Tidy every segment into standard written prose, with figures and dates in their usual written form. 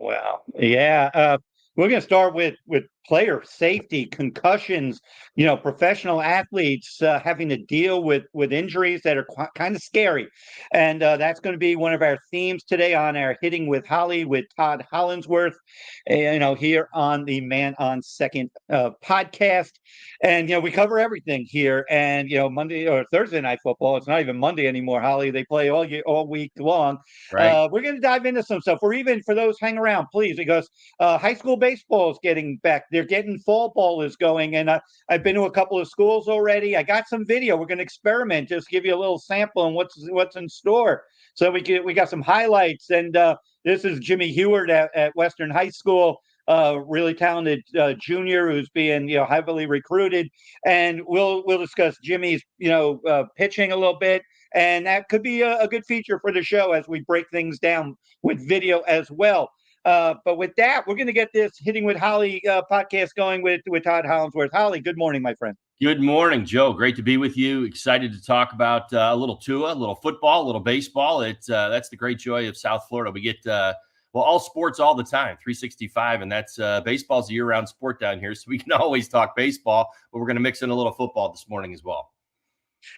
Wow. Yeah. We're going to start with player safety, concussions. Professional athletes having to deal with injuries that are kind of scary, and that's going to be one of our themes today on our Hitting with Holly with Todd Hollandsworth. Here on the Man on Second podcast, and we cover everything here. And Monday or Thursday night football. It's not even Monday anymore, Holly. They play all week long. Right. We're going to dive into some stuff. Or even for those hang around, please, because high school baseball is getting back. They're getting fall ball is going, and I've been to a couple of schools already. I got some video. We're going to experiment, just give you a little sample on what's in store. So we got some highlights, and this is Jimmy Heward at Western High School. Really talented junior who's being heavily recruited, and we'll discuss Jimmy's pitching a little bit, and that could be a good feature for the show as we break things down with video as well. But with that, we're going to get this Hitting with Holly podcast going with Todd Hollandsworth. Holly, good morning, my friend. Good morning, Joe. Great to be with you. Excited to talk about a little Tua, a little football, a little baseball. That's the great joy of South Florida. We get all sports all the time, 365, and that's baseball's a year-round sport down here, so we can always talk baseball. But we're going to mix in a little football this morning as well.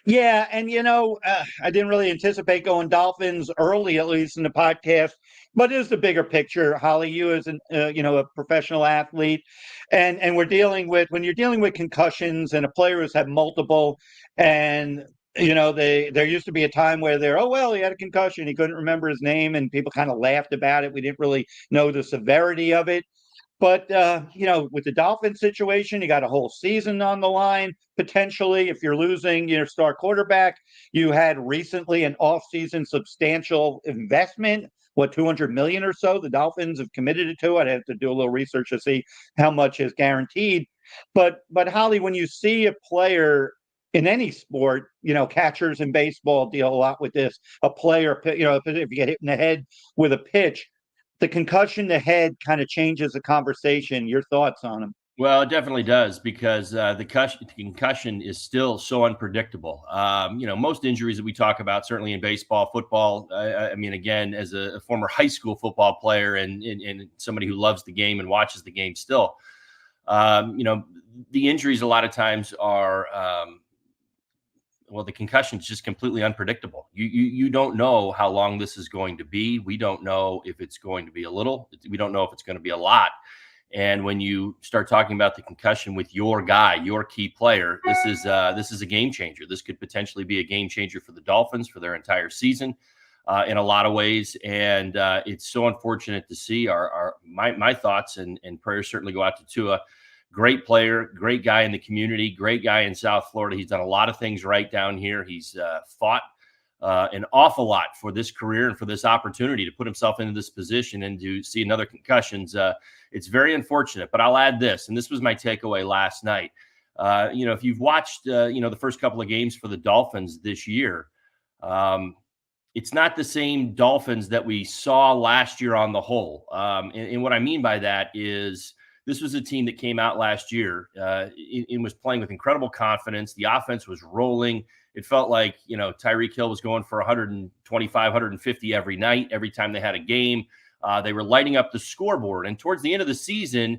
Yeah, and I didn't really anticipate going Dolphins early, at least in the podcast, but it is the bigger picture. Holly, you as a professional athlete, and we're dealing with when you're dealing with concussions and a player who's had multiple, and there used to be a time where he had a concussion, he couldn't remember his name, and people kind of laughed about it. We didn't really know the severity of it. But, with the Dolphins situation, you got a whole season on the line, potentially, if you're losing your star quarterback. You had recently an offseason substantial investment, what, $200 million or so the Dolphins have committed it to. I'd have to do a little research to see how much is guaranteed. But Holly, when you see a player in any sport, catchers in baseball deal a lot with this, a player, if you get hit in the head with a pitch, the concussion to head kind of changes the conversation. Your thoughts on him? Well, it definitely does because the concussion is still so unpredictable. Most injuries that we talk about, certainly in baseball, football. I mean, again, as a former high school football player and somebody who loves the game and watches the game still, the injuries a lot of times are the concussion is just completely unpredictable. You don't know how long this is going to be. We don't know if it's going to be a little. We don't know if it's going to be a lot. And when you start talking about the concussion with your guy, your key player, this is a game changer. This could potentially be a game changer for the Dolphins for their entire season in a lot of ways. And it's so unfortunate to see. My thoughts and prayers certainly go out to Tua. Great player, great guy in the community, great guy in South Florida. He's done a lot of things right down here. He's fought an awful lot for this career and for this opportunity to put himself into this position and to see another concussions. It's very unfortunate, but I'll add this, and this was my takeaway last night. If you've watched, the first couple of games for the Dolphins this year, it's not the same Dolphins that we saw last year on the whole. And what I mean by that is, this was a team that came out last year and was playing with incredible confidence. The offense was rolling. It felt like, Tyreek Hill was going for 125, 150 every night, every time they had a game. They were lighting up the scoreboard. And towards the end of the season,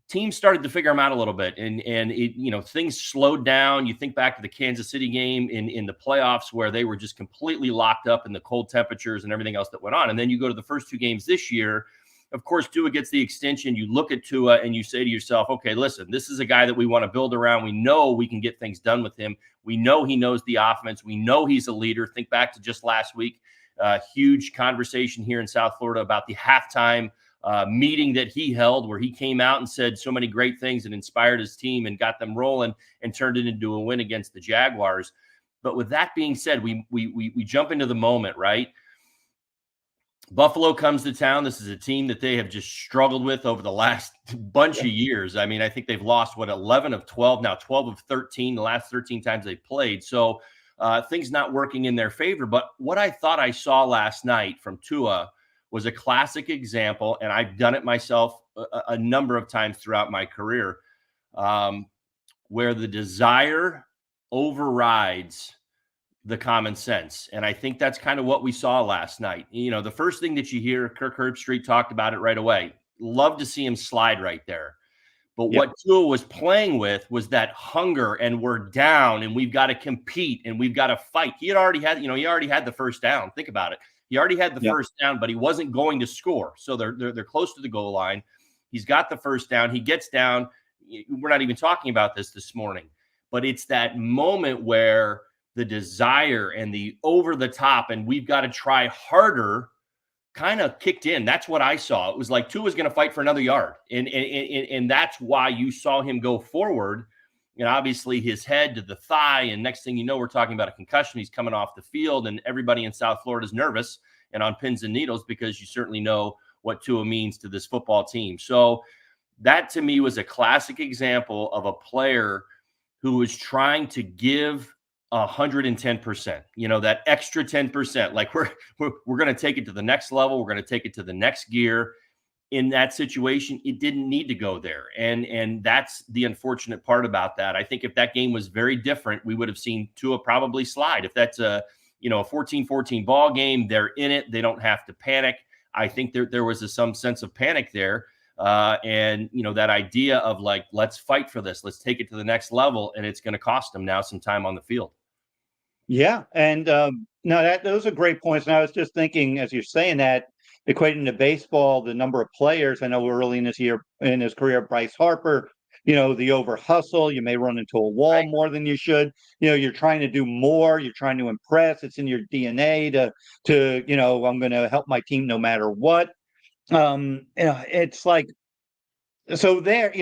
teams started to figure them out a little bit. And things slowed down. You think back to the Kansas City game in the playoffs where they were just completely locked up in the cold temperatures and everything else that went on. And then you go to the first two games this year. Of course, Tua gets the extension. You look at Tua and you say to yourself, okay, listen, this is a guy that we want to build around. We know we can get things done with him. We know he knows the offense. We know he's a leader. Think back to just last week, huge conversation here in South Florida about the halftime meeting that he held where he came out and said so many great things and inspired his team and got them rolling and turned it into a win against the Jaguars. But with that being said, we jump into the moment, right? Buffalo comes to town. This is a team that they have just struggled with over the last bunch of years. I mean, I think they've lost, 11 of 12, now 12 of 13, the last 13 times they played. So things not working in their favor. But what I thought I saw last night from Tua was a classic example, and I've done it myself a number of times throughout my career, where the desire overrides the common sense. And I think that's kind of what we saw last night. You know, the first thing that you hear, Kirk Herbstreit talked about it right away. Love to see him slide right there. But Yep. what Tua was playing with was that hunger, and we're down and we've got to compete and we've got to fight. He already had the first down. Think about it. He already had the Yep. first down, but he wasn't going to score. So they're close to the goal line. He's got the first down. He gets down. We're not even talking about this morning, but it's that moment where the desire and the over the top and we've got to try harder kind of kicked in. That's what I saw. It was like Tua's going to fight for another yard. And that's why you saw him go forward. And obviously his head to the thigh. And next thing you know, we're talking about a concussion. He's coming off the field and everybody in South Florida is nervous and on pins and needles because you certainly know what Tua means to this football team. So that to me was a classic example of a player who was trying to give 110%, that extra 10%, like we're going to take it to the next level. We're going to take it to the next gear. In that situation, it didn't need to go there. And that's the unfortunate part about that. I think if that game was very different, we would have seen Tua probably slide. If that's a 14-14 ball game, they're in it. They don't have to panic. I think there was some sense of panic there. And that idea of like, let's fight for this, let's take it to the next level. And it's going to cost them now some time on the field. Yeah. And no, those are great points. And I was just thinking, as you're saying that, equating to baseball, the number of players, I know early in his career, Bryce Harper, the over hustle, you may run into a wall Right. more than you should. You're trying to do more, you're trying to impress. It's in your DNA to I'm going to help my team no matter what. It's like, so there,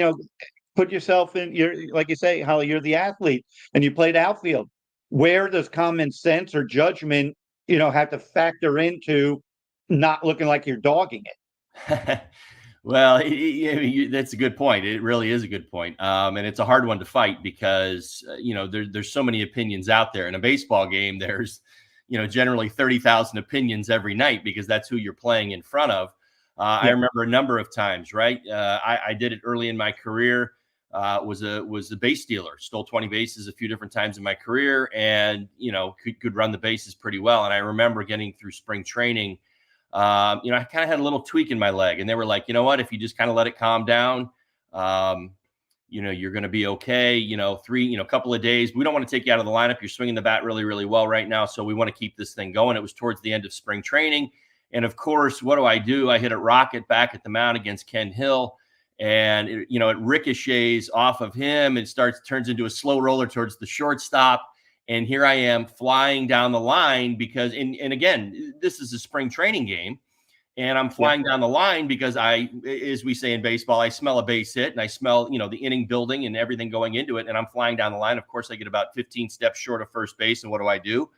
put yourself in, like you say, Holly, you're the athlete and you played outfield. Where does common sense or judgment, have to factor into not looking like you're dogging it? Well, that's a good point. It really is a good point. And it's a hard one to fight because, there's so many opinions out there. In a baseball game, there's, generally 30,000 opinions every night because that's who you're playing in front of. I remember a number of times, right? I did it early in my career. Was a base stealer, stole 20 bases a few different times in my career, and could run the bases pretty well. And I remember getting through spring training. I kind of had a little tweak in my leg, and they were like, you know what? If you just kind of let it calm down, you're going to be okay. A couple of days. We don't want to take you out of the lineup. You're swinging the bat really, really well right now, so we want to keep this thing going. It was towards the end of spring training. And of course, what do? I hit a rocket back at the mound against Ken Hill, and it ricochets off of him and turns into a slow roller towards the shortstop. And here I am flying down the line because, and again, this is a spring training game, and I'm flying down the line because as we say in baseball, I smell a base hit and I smell, the inning building and everything going into it. And I'm flying down the line. Of course, I get about 15 steps short of first base. And what do?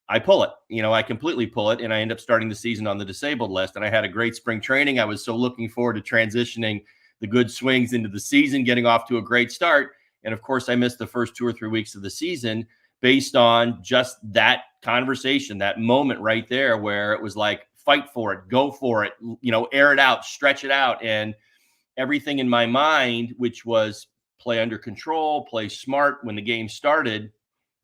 I pull it, I completely pull it. And I end up starting the season on the disabled list. And I had a great spring training. I was so looking forward to transitioning the good swings into the season, getting off to a great start. And of course, I missed the first 2 or 3 weeks of the season based on just that conversation, that moment right there where it was like, fight for it, go for it, air it out, stretch it out. And everything in my mind, which was play under control, play smart when the game started,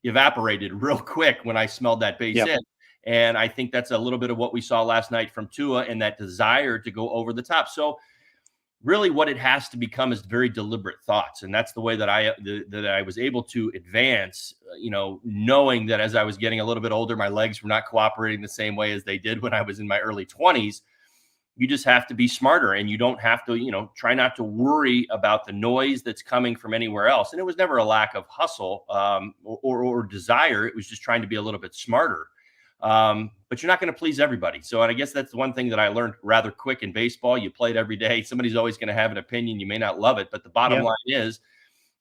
evaporated real quick when I smelled that base hit. And I think that's a little bit of what we saw last night from Tua and that desire to go over the top. So really what it has to become is very deliberate thoughts. And that's the way that I was able to advance, knowing that as I was getting a little bit older, my legs were not cooperating the same way as they did when I was in my early 20s. You just have to be smarter, and you don't have to, try not to worry about the noise that's coming from anywhere else. And it was never a lack of hustle or desire. It was just trying to be a little bit smarter. But you're not going to please everybody. So I guess that's one thing that I learned rather quick in baseball. You play it every day. Somebody's always going to have an opinion. You may not love it, but the bottom line is,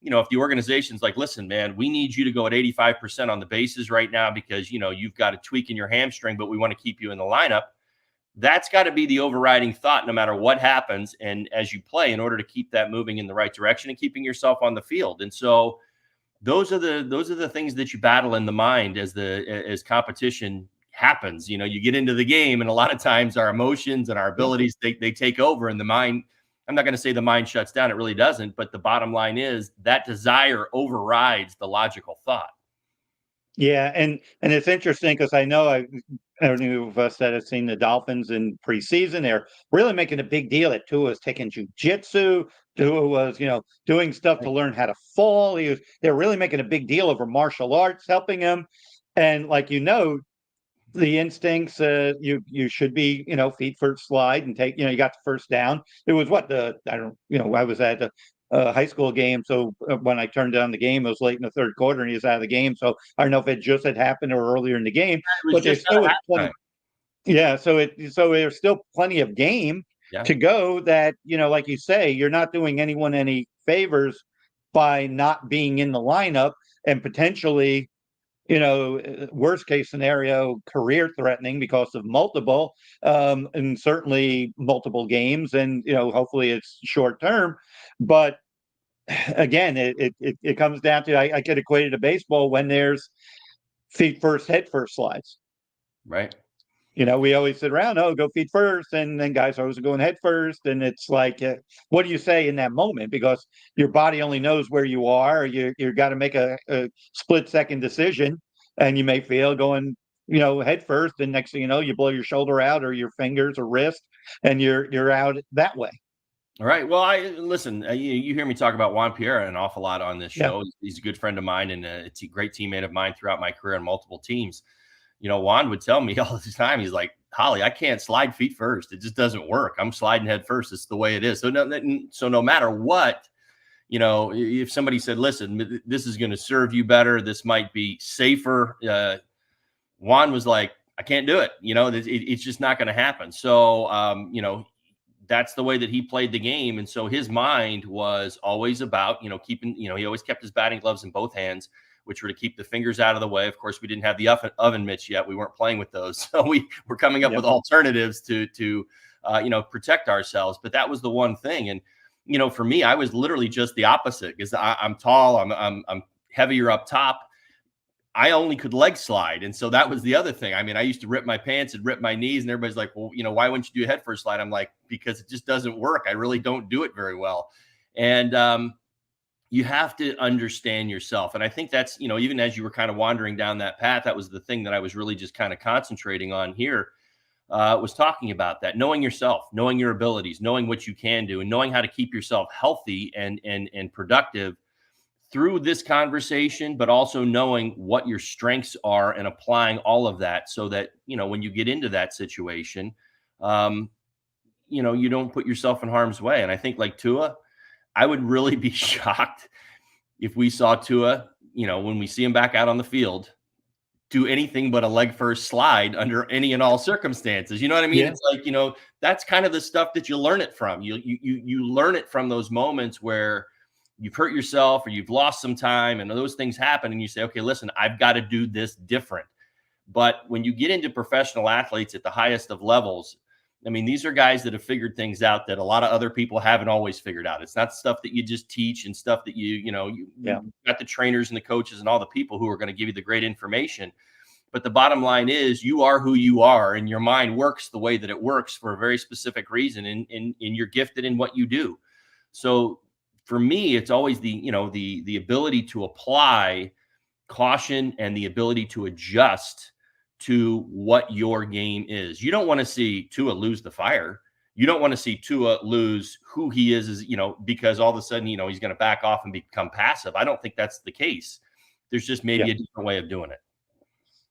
if the organization's like, listen, man, we need you to go at 85% on the bases right now because, you've got a tweak in your hamstring, but we want to keep you in the lineup. That's got to be the overriding thought, no matter what happens. And as you play, in order to keep that moving in the right direction and keeping yourself on the field. And so those are the things that you battle in the mind as competition happens. You get into the game, and a lot of times our emotions and our abilities, they take over, and the mind, I'm not going to say the mind shuts down. It really doesn't. But the bottom line is that desire overrides the logical thought. Yeah, and it's interesting because I don't know of us that have seen the Dolphins in preseason. They're really making a big deal that Tua was taking jujitsu. Tua was, doing stuff to Right. learn how to fall. They're really making a big deal over martial arts helping him. And like the instincts, you should be, feet first slide and take, you got the first down. It was what the I don't, I was at a high school game, so when I turned down the game, it was late in the third quarter and he was out of the game. So I don't know if it just had happened or earlier in the game, It was but there just still out was of plenty. halftime. Yeah, so there's still plenty of game Yeah. to go. That like you say, you're not doing anyone any favors by not being in the lineup and potentially worst case scenario, career threatening because of multiple, and certainly multiple games, and hopefully it's short term. But again, it comes down to I get equated to baseball when there's feet first, head first slides. Right. We always sit around, oh, go feet first, and then guys are always going head first, and it's like, what do you say in that moment? Because your body only knows where you are. You got to make a split second decision, and you may fail going, head first, and next thing you know, you blow your shoulder out or your fingers or wrist, and you're out that way. All right. Well, I listen. You hear me talk about Juan Pierre an awful lot on this Yeah, show. He's a good friend of mine and great teammate of mine throughout my career on multiple teams. Juan would tell me all the time. He's like, Holly, I can't slide feet first. It just doesn't work. I'm sliding head first. It's the way it is. So no matter what, if somebody said, listen, this is going to serve you better, this might be safer. Juan was like, I can't do it. It's just not going to happen. So, that's the way that he played the game. And so his mind was always about, keeping, he always kept his batting gloves in both hands, which were to keep the fingers out of the way. Of course, we didn't have the oven mitts yet. We weren't playing with those. So we were coming up yeah, with alternatives to protect ourselves. But that was the one thing. And, for me, I was literally just the opposite because I'm tall. I'm heavier up top. I only could leg slide. And so that was the other thing. I mean, I used to rip my pants and rip my knees, and everybody's like, well, why wouldn't you do a head first slide? I'm like, because it just doesn't work. I really don't do it very well. And you have to understand yourself. And I think that's, even as you were kind of wandering down that path, that was the thing that I was really just kind of concentrating on here, was talking about that, knowing yourself, knowing your abilities, knowing what you can do, and knowing how to keep yourself healthy and productive through this conversation, but also knowing what your strengths are and applying all of that so that, when you get into that situation, um, you don't put yourself in harm's way. And I think like Tua, I would really be shocked if we saw Tua, when we see him back out on the field, do anything but a leg first slide under any and all circumstances. You know what I mean? yeah, It's like, that's kind of the stuff that you learn it from. You learn it from those moments where you've hurt yourself or you've lost some time and those things happen. And you say, okay, listen, I've got to do this different. But when you get into professional athletes at the highest of levels, I mean, these are guys that have figured things out that a lot of other people haven't always figured out. It's not stuff that you just teach and stuff that you yeah, got the trainers and the coaches and all the people who are going to give you the great information. But the bottom line is you are who you are, and your mind works the way that it works for a very specific reason. And you're gifted in what you do. So for me, it's always the ability to apply caution and the ability to adjust to what your game is. You don't want to see Tua lose the fire. You don't want to see Tua lose who he is, because all of a sudden, he's going to back off and become passive. I don't think that's the case. There's just maybe yeah. a different way of doing it.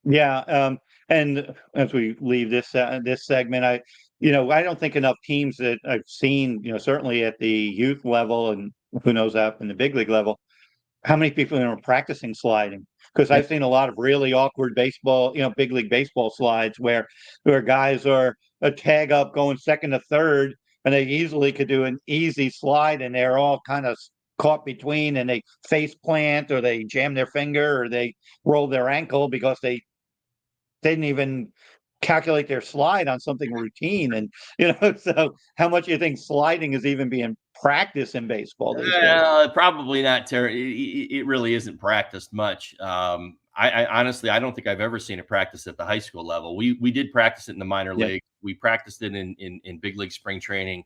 Yeah, and as we leave this segment, I don't think enough teams that I've seen, certainly at the youth level, and who knows up in the big league level, how many people are practicing sliding? Because Yeah. I've seen a lot of really awkward baseball, big league baseball slides where guys are a tag up going second to third, and they easily could do an easy slide, and they're all kind of caught between, and they face plant or they jam their finger or they roll their ankle because they didn't even calculate their slide on something routine. And so how much do you think sliding is even being practiced in baseball these days? Probably not. It really isn't practiced much. I honestly, I don't think I've ever seen it practiced at the high school level. We did practice it in the minor Yeah, league. We practiced it in big league spring training.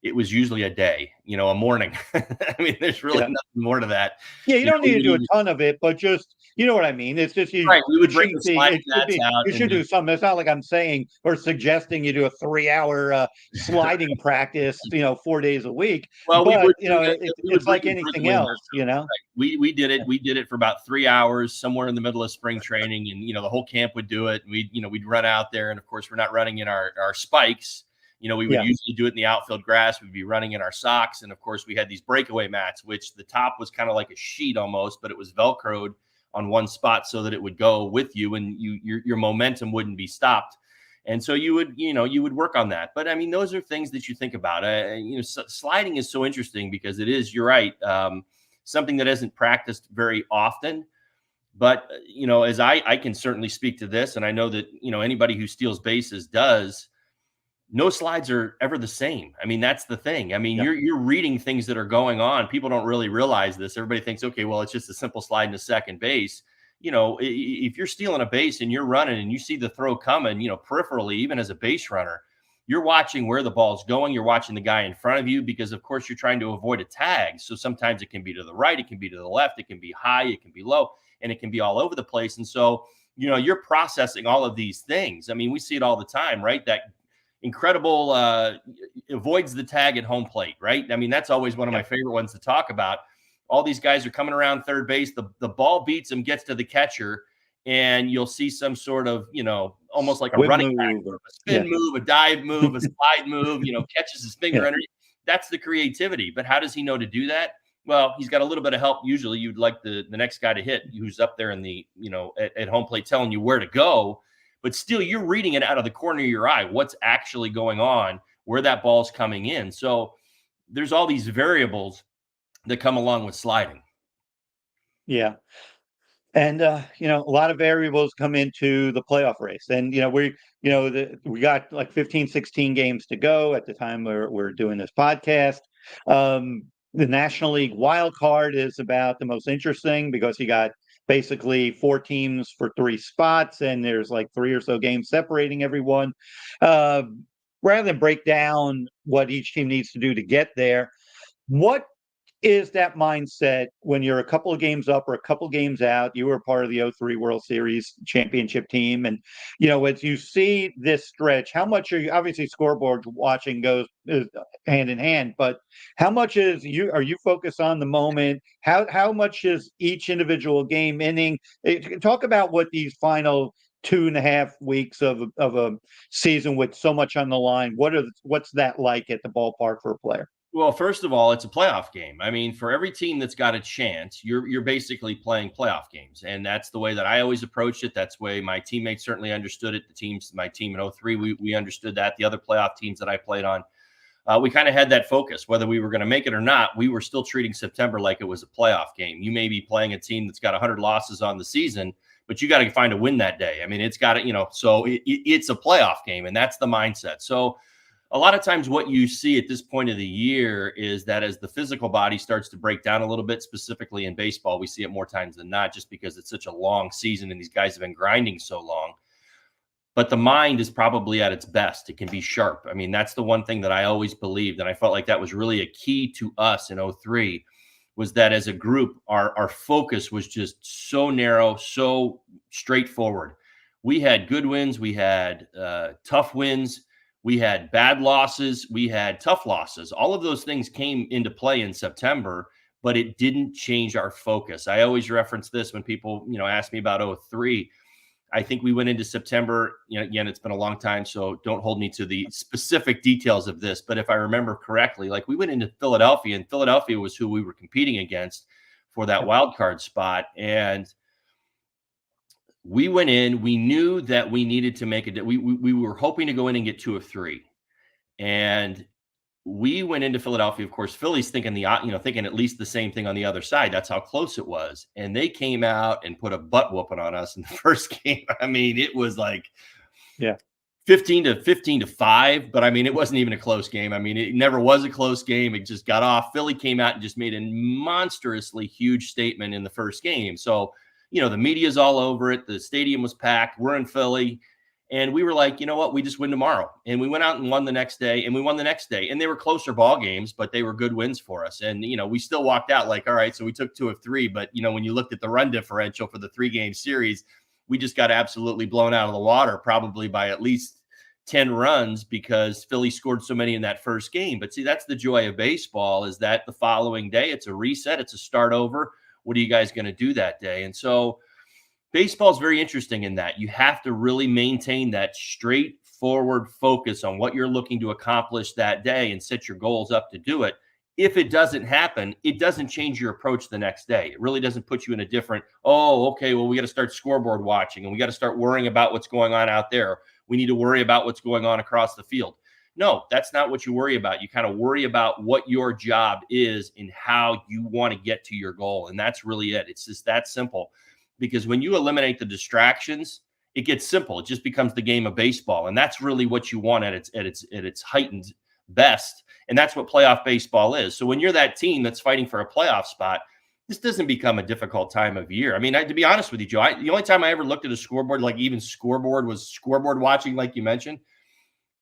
it was usually a day, a morning. I mean, there's really nothing more to that. Yeah, you don't need to do a ton of it, but just you know what I mean. It's just Right. We would it bring the shouldn't be. sliding It should mats be. out You and should do something. It's not like I'm saying or suggesting you do a 3-hour sliding practice, 4 days a week. well, we But would bring we would it's bring like the anything breakaway mats else. out. Right. We did it for about 3 hours somewhere in the middle of spring training, and the whole camp would do it. And we'd run out there, and of course we're not running in our spikes. We would Yeah. usually do it in the outfield grass. We'd be running in our socks, and of course we had these breakaway mats, which the top was kind of like a sheet almost, but it was velcroed on one spot so that it would go with you, and your momentum wouldn't be stopped. And so you would work on that. But I mean, those are things that you think about. Sliding is so interesting because it is, you're right, something that isn't practiced very often. But as I can certainly speak to this, and I know that anybody who steals bases does. No slides are ever the same. I mean, that's the thing. I mean, you're reading things that are going on. People don't really realize this. Everybody thinks, okay, well, it's just a simple slide into second base. If you're stealing a base and you're running and you see the throw coming, peripherally, even as a base runner, you're watching where the ball's going. You're watching the guy in front of you because, of course, you're trying to avoid a tag. So sometimes it can be to the right, it can be to the left, it can be high, it can be low, and it can be all over the place. And so, you're processing all of these things. I mean, we see it all the time, right? That incredible avoids the tag at home plate, right? I mean, that's always one of my favorite ones to talk about. All these guys are coming around third base. The ball beats him, gets to the catcher, and you'll see some sort of, almost like a running back move, a spin move, a dive move, a slide move, catches his finger underneath. That's the creativity. But how does he know to do that? Well, he's got a little bit of help. Usually you'd like the next guy to hit who's up there in the, at home plate telling you where to go. But still, you're reading it out of the corner of your eye, what's actually going on, where that ball's coming in. So there's all these variables that come along with sliding. Yeah. And a lot of variables come into the playoff race. And we got like 15, 16 games to go at the time we're doing this podcast. The National League wild card is about the most interesting because you got basically 4 teams for 3 spots, and there's like 3 or so games separating everyone. Rather than break down what each team needs to do to get there, what is that mindset when you're a couple of games up or a couple of games out? You were part of the 03 World Series championship team. And, as you see this stretch, how much are you, obviously scoreboard watching goes hand in hand, but how much are you focused on the moment? How much is each individual game inning? Talk about what these final 2.5 weeks of a season with so much on the line. What's that like at the ballpark for a player? Well, first of all, it's a playoff game. I mean, for every team that's got a chance, you're basically playing playoff games. And that's the way that I always approached it. That's the way my teammates certainly understood it. My team in 03, we understood that. The other playoff teams that I played on, we kind of had that focus. Whether we were going to make it or not, we were still treating September like it was a playoff game. You may be playing a team that's got 100 losses on the season, but you got to find a win that day. I mean, it's got to, so it's a playoff game, and that's the mindset. So a lot of times what you see at this point of the year is that as the physical body starts to break down a little bit, specifically in baseball, we see it more times than not, just because it's such a long season and these guys have been grinding so long. But the mind is probably at its best. It can be sharp. I mean, that's the one thing that I always believed. And I felt like that was really a key to us in 03, was that as a group, our focus was just so narrow, so straightforward. We had good wins. We had tough wins. We had bad losses. We had tough losses. All of those things came into play in September, but it didn't change our focus. I always reference this when people, ask me about 03. I think we went into September, again, it's been a long time, so don't hold me to the specific details of this. But if I remember correctly, like we went into Philadelphia, and Philadelphia was who we were competing against for that wild card spot. And we went in, we knew that we needed to make it. We were hoping to go in and get 2 of 3. And we went into Philadelphia. Of course, Philly's thinking thinking at least the same thing on the other side. That's how close it was. And they came out and put a butt whooping on us in the first game. I mean, it was like 15 to 5, but I mean, it wasn't even a close game. I mean, it never was a close game. It just got off. Philly came out and just made a monstrously huge statement in the first game. So, the media's all over it. The stadium was packed. We're in Philly. And we were like, you know what? We just win tomorrow. And we went out and won the next day, and we won the next day. And they were closer ball games, but they were good wins for us. And, we still walked out like, all right, so we took 2 of 3. But, when you looked at the run differential for the 3-game series, we just got absolutely blown out of the water, probably by at least 10 runs, because Philly scored so many in that first game. But see, that's the joy of baseball, is that the following day, it's a reset, it's a start over. What are you guys going to do that day? And so baseball is very interesting in that you have to really maintain that straightforward focus on what you're looking to accomplish that day and set your goals up to do it. If it doesn't happen, it doesn't change your approach the next day. It really doesn't put you in a different, oh, okay, well, we got to start scoreboard watching, and we got to start worrying about what's going on out there. We need to worry about what's going on across the field. No, that's not what you worry about. You kind of worry about what your job is and how you want to get to your goal. And that's really it. It's just that simple. Because when you eliminate the distractions, it gets simple. It just becomes the game of baseball. And that's really what you want at its heightened best. And that's what playoff baseball is. So when you're that team that's fighting for a playoff spot, this doesn't become a difficult time of year. I mean, to be honest with you, Joe, the only time I ever looked at a scoreboard, like even scoreboard watching, like you mentioned,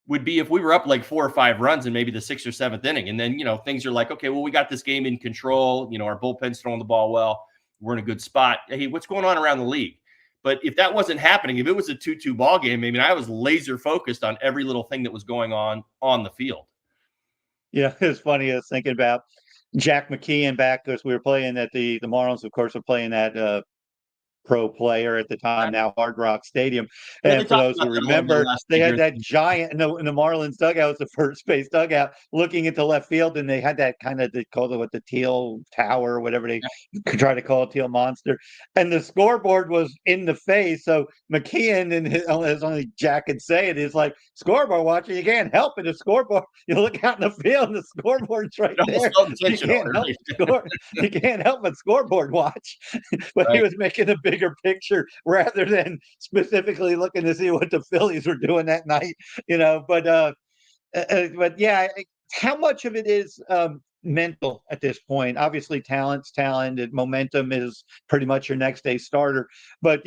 would be if we were up like 4 or 5 runs in maybe the 6th or 7th inning. And then, things are like, okay, well, we got this game in control. Our bullpen's throwing the ball well. We're in a good spot. Hey, what's going on around the league? But if that wasn't happening, if it was a 2-2 ball game, I mean, I was laser focused on every little thing that was going on the field. Yeah, it's funny. I was thinking about Jack McKeon back because we were playing at the Marlins, of course, were playing at Pro Player at the time, now Hard Rock Stadium. Yeah, And for those who remember, they had that giant in the Marlins dugout, was the first base dugout, looking into left field, and they had that kind of, they called it what, the teal tower or whatever they try to call it, teal monster. And the scoreboard was in the face. So McKeon, and as only Jack could say it, is like, scoreboard watching, you can't help it. The scoreboard, you look out in the field, and the scoreboard's right there. You can't help but scoreboard watch. But he was making a bigger picture rather than specifically looking to see what the Phillies were doing that night, but yeah, how much of it is mental at this point? Obviously, talent's talent, and momentum is pretty much your next day starter. But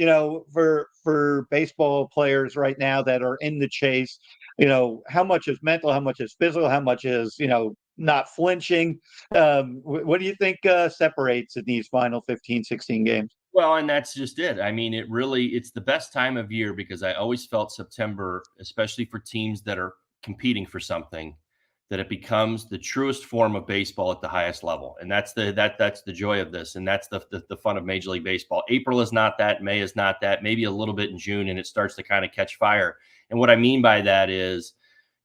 for baseball players right now that are in the chase, how much is mental, how much is physical, how much is not flinching? What do you think separates in these final 15, 16 games? Well, and that's just it. I mean, it's the best time of year, because I always felt September, especially for teams that are competing for something, that it becomes the truest form of baseball at the highest level. And that's the joy of this. And that's the fun of Major League Baseball. April is not that, May is not that, maybe a little bit in June, and it starts to kind of catch fire. And what I mean by that is,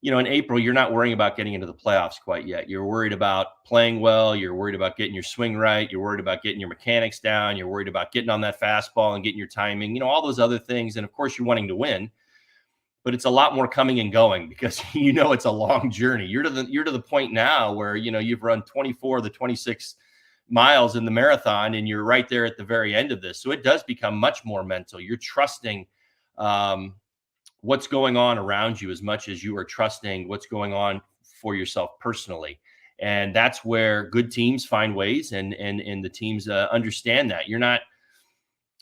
in April, you're not worrying about getting into the playoffs quite yet. You're worried about playing well. You're worried about getting your swing right. You're worried about getting your mechanics down. You're worried about getting on that fastball and getting your timing, all those other things. And of course, you're wanting to win, but it's a lot more coming and going, because it's a long journey. You're to the point now where you've run 24 of the 26 miles in the marathon, and you're right there at the very end of this. So it does become much more mental. You're trusting what's going on around you as much as you are trusting what's going on for yourself personally. And that's where good teams find ways, and the teams understand that. You're not,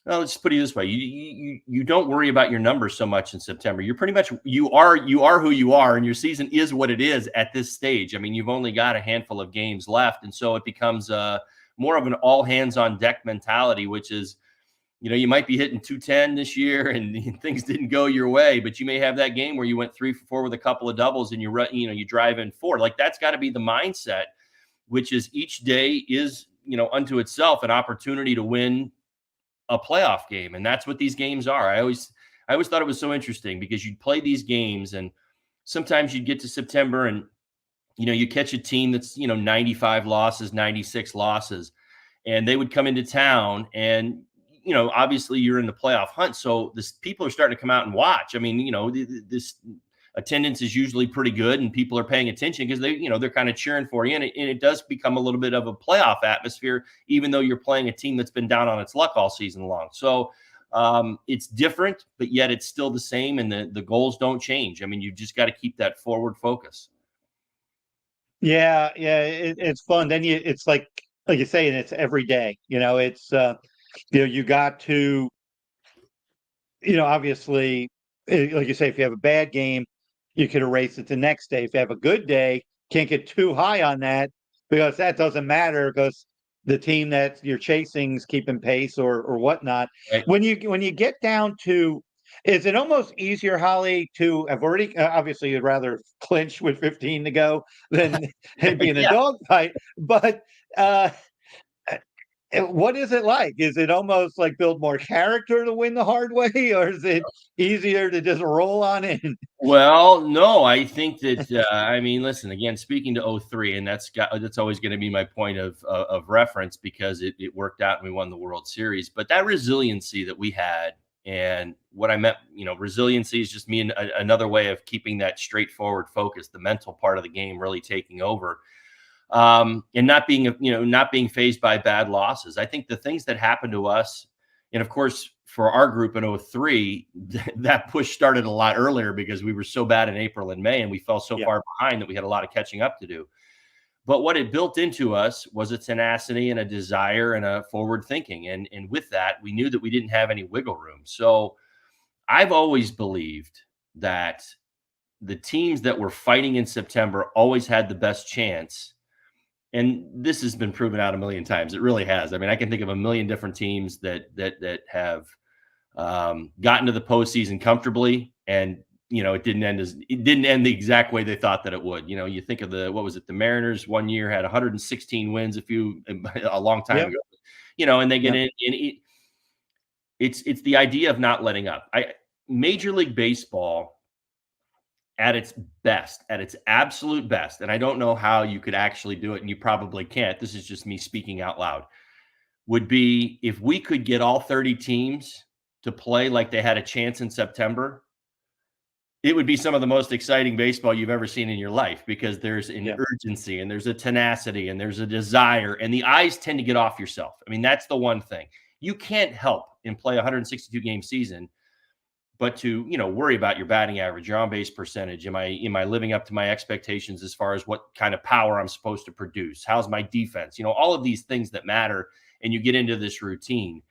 well, let's just put it this way. You don't worry about your numbers so much in September. You're pretty much, you are who you are, and your season is what it is at this stage. I mean, you've only got a handful of games left. And so it becomes more of an all hands on deck mentality, which is, you might be hitting 210 this year and things didn't go your way, but you may have that game where you went 3 for 4 with a couple of doubles and you drive in 4. Like, that's got to be the mindset, which is each day is, unto itself an opportunity to win a playoff game. And that's what these games are. I always thought it was so interesting, because you'd play these games and sometimes you'd get to September and, you catch a team that's, 95 losses, 96 losses, and they would come into town and, obviously you're in the playoff hunt. So people are starting to come out and watch. I mean, this attendance is usually pretty good and people are paying attention because they're kind of cheering for you. And it does become a little bit of a playoff atmosphere, even though you're playing a team that's been down on its luck all season long. So it's different, but yet it's still the same. And the goals don't change. I mean, you just got to keep that forward focus. Yeah. It's fun. Then it's like you say, and it's every day, it's, you got to, obviously like you say, if you have a bad game, you could erase it the next day. If you have a good day, can't get too high on that because that doesn't matter because the team that you're chasing is keeping pace or whatnot. Right? When you get down to, is it almost easier, Holly, to have already obviously you'd rather clinch with 15 to go than be in a Yeah. dogfight, but uh, what is it like? Is it almost like build more character to win the hard way, or is it easier to just roll on in? Well, no, I think that, I mean, listen, again, speaking to '03, and that's always going to be my point of reference because it worked out and we won the World Series. But that resiliency that we had, and what I meant, resiliency is just me another way of keeping that straightforward focus, the mental part of the game really taking over, and not being phased by bad losses. I think the things that happened to us, and of course, for our group in '03, that push started a lot earlier because we were so bad in April and May, and we fell so Yeah, far behind that we had a lot of catching up to do. But what it built into us was a tenacity and a desire and a forward thinking. And with that, we knew that we didn't have any wiggle room. So I've always believed that the teams that were fighting in September always had the best chance, and this has been proven out a million times. It really has. I mean, I can think of a million different teams that have gotten to the postseason comfortably, and it didn't end the exact way they thought that it would. You think of what was it? The Mariners one year had 116 wins a long time yeah, ago. And they get yeah, in, and it's the idea of not letting up. Major League Baseball at its best, at its absolute best, and I don't know how you could actually do it, and you probably can't. This is just me speaking out loud. Would be if we could get all 30 teams to play like they had a chance in September, it would be some of the most exciting baseball you've ever seen in your life because there's an yeah, urgency and there's a tenacity and there's a desire, and the eyes tend to get off yourself. I mean, that's the one thing. You can't help and play a 162 game season but to worry about your batting average, your on base percentage. Am I living up to my expectations as far as what kind of power I'm supposed to produce? How's my defense? All of these things that matter, and you get into this routine.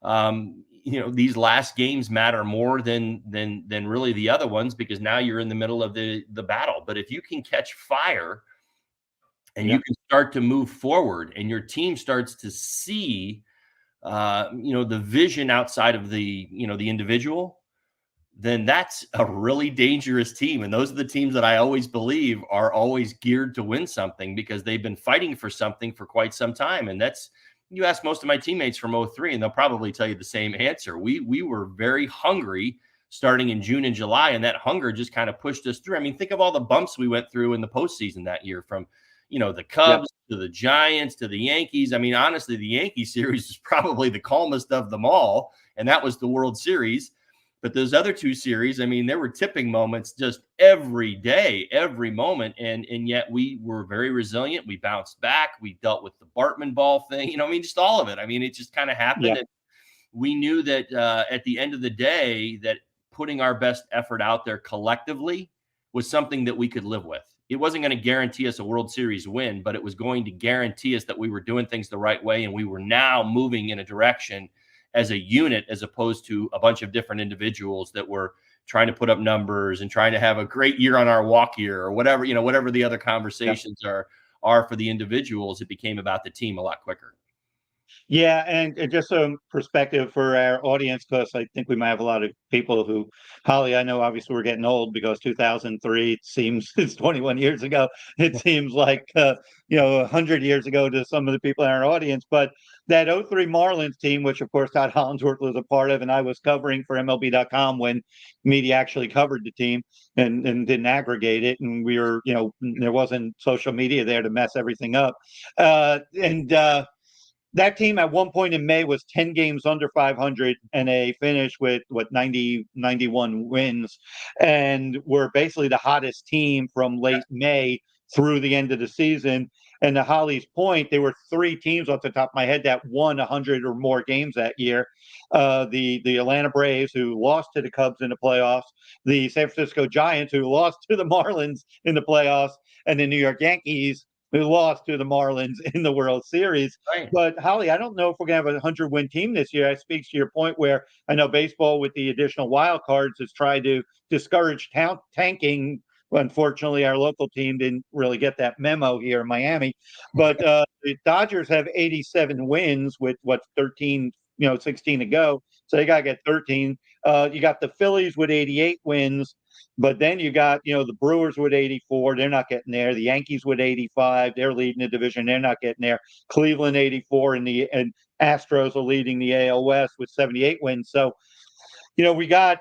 These last games matter more than really the other ones because now you're in the middle of the battle. But if you can catch fire and yeah, you can start to move forward, and your team starts to see, the vision outside of the individual, then that's a really dangerous team. And those are the teams that I always believe are always geared to win something because they've been fighting for something for quite some time. And you ask most of my teammates from '03, and they'll probably tell you the same answer. We were very hungry starting in June and July, and that hunger just kind of pushed us through. I mean, think of all the bumps we went through in the postseason that year, from the yeah, Cubs to the Giants to the Yankees. I mean, honestly, the Yankee series is probably the calmest of them all, and that was the World Series. But those other two series, I mean, there were tipping moments just every day, every moment. And yet we were very resilient. We bounced back. We dealt with the Bartman ball thing, I mean, just all of it. I mean, it just kind of happened. yeah, And we knew that at the end of the day, that putting our best effort out there collectively was something that we could live with. It wasn't going to guarantee us a World Series win, but it was going to guarantee us that we were doing things the right way. And we were now moving in a direction as a unit, as opposed to a bunch of different individuals that were trying to put up numbers and trying to have a great year on our walk year or whatever, whatever the other yeah. conversations are for the individuals. It became about the team a lot quicker. Yeah, and just some perspective for our audience, because I think we might have a lot of people who, Holly, I know obviously we're getting old because 2003 it seems it's 21 years ago. It seems like 100 years ago to some of the people in our audience. But that '03 Marlins team, which of course Todd Hollandsworth was a part of, and I was covering for MLB.com when media actually covered the team and didn't aggregate it, and we were there wasn't social media there to mess everything up, and. That team at one point in May was 10 games under 500 and a finish with 91 wins, and were basically the hottest team from late May through the end of the season. And to Holly's point, there were three teams off the top of my head that won 100 or more games that year. The Atlanta Braves, who lost to the Cubs in the playoffs, the San Francisco Giants, who lost to the Marlins in the playoffs, and the New York Yankees, We lost to the Marlins in the World Series. Right. But Holly, I don't know if we're going to have a 100-win team this year. I speak to your point where I know baseball with the additional wild cards has tried to discourage tanking. Unfortunately, our local team didn't really get that memo here in Miami. But the Dodgers have 87 wins with 13, 16 to go. So they got to get 13. You got the Phillies with 88 wins. But then you got, the Brewers with 84. They're not getting there. The Yankees with 85. They're leading the division. They're not getting there. Cleveland 84, and Astros are leading the AL West with 78 wins. So, we got